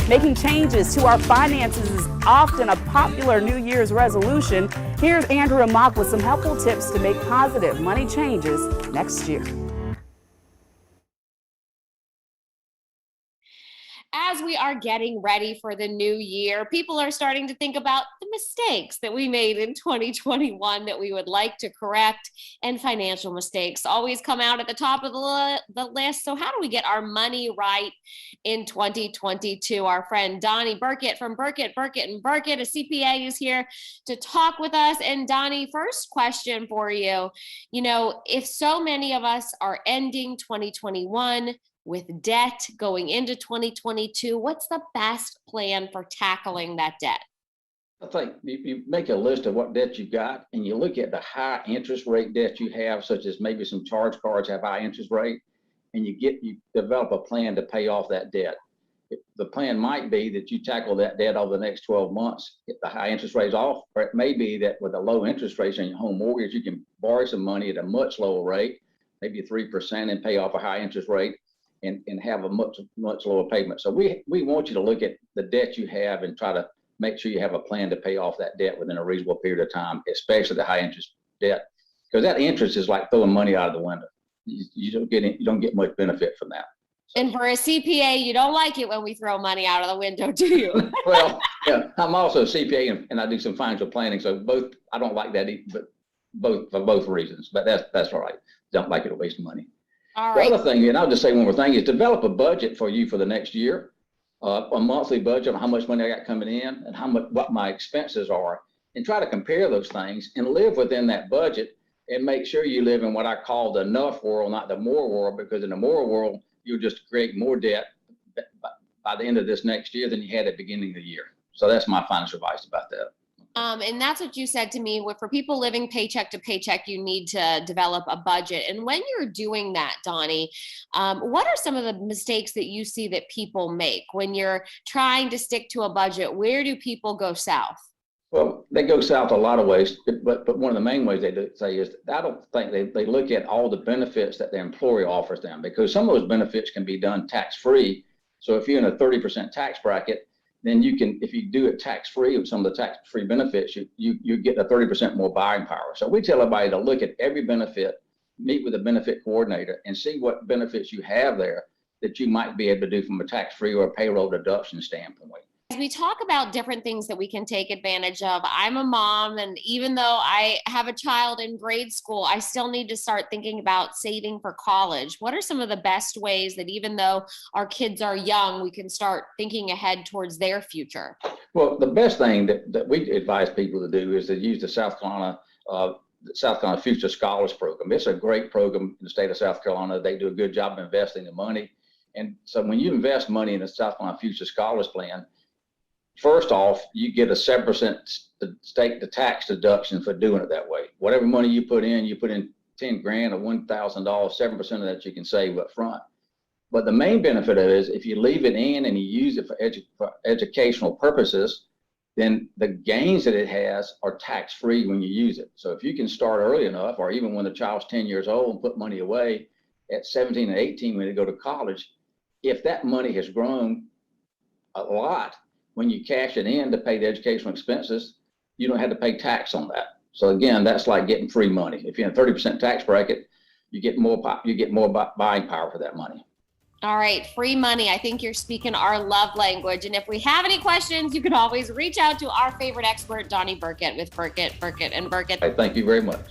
Making changes to our finances is often a popular New Year's resolution. Here's Andrea Mock with some helpful tips to make positive money changes next year. As we are getting ready for the new year, people are starting to think about the mistakes that we made in 2021 that we would like to correct, and financial mistakes always come out at the top of the list. So how do we get our money right in 2022? Our friend Donnie Burkett from Burkett & Burkett, a CPA, is here to talk with us. And Donnie, first question for you. You know, if so many of us are ending 2021 with debt going into 2022, what's the best plan for tackling that debt? I think you make a list of what debt you got, and you look at the high interest rate debt you have, such as maybe some charge cards have high interest rate, and you develop a plan to pay off that debt. The plan might be that you tackle that debt over the next 12 months, get the high interest rates off, or it may be that with the low interest rates on your home mortgage, you can borrow some money at a much lower rate, maybe 3%, and pay off a high interest rate and have a much lower payment. So we want you to look at the debt you have and try to make sure you have a plan to pay off that debt within a reasonable period of time, especially the high interest debt, because that interest is like throwing money out of the window. You don't get much benefit from that. So. And for a CPA, you don't like it when we throw money out of the window, do you? Well, yeah, I'm also a CPA and I do some financial planning, so I don't like that, but for both reasons. But that's all right. Don't like it to waste money. All right. The other thing, and I'll just say one more thing, is develop a budget for you for the next year, a monthly budget on how much money I got coming in and what my expenses are, and try to compare those things and live within that budget and make sure you live in what I call the enough world, not the more world, because in the more world, you'll just create more debt by the end of this next year than you had at the beginning of the year. So that's my financial advice about that. And that's what you said to me. For people living paycheck to paycheck, you need to develop a budget. And when you're doing that, Donnie, what are some of the mistakes that you see that people make when you're trying to stick to a budget? Where do people go south? Well, they go south a lot of ways, but one of the main ways they do say is I don't think they look at all the benefits that their employer offers them, because some of those benefits can be done tax-free. So if you're in a 30% tax bracket, then you can, if you do it tax-free with some of the tax-free benefits, you get a 30% more buying power. So we tell everybody to look at every benefit, meet with a benefit coordinator, and see what benefits you have there that you might be able to do from a tax-free or a payroll deduction standpoint. As we talk about different things that we can take advantage of, I'm a mom, and even though I have a child in grade school, I still need to start thinking about saving for college. What are some of the best ways that, even though our kids are young, we can start thinking ahead towards their future? Well, the best thing that we advise people to do is to use the South Carolina Future Scholars Program. It's a great program in the state of South Carolina. They do a good job of investing the money. And so when you invest money in the South Carolina Future Scholars Plan, first off, you get a 7% state tax deduction for doing it that way. Whatever money you put in 10 grand or $1,000, 7% of that you can save up front. But the main benefit of it is if you leave it in and you use it for educational purposes, then the gains that it has are tax-free when you use it. So if you can start early enough, or even when the child's 10 years old, and put money away at 17 and 18 when they go to college, if that money has grown a lot, when you cash it in to pay the educational expenses, you don't have to pay tax on that. So again, that's like getting free money. If you're in a 30% tax bracket, you get more buying power for that money. All right, free money. I think you're speaking our love language. And if we have any questions, you can always reach out to our favorite expert, Donnie Burkett, with Burkett & Burkett. Hey, thank you very much.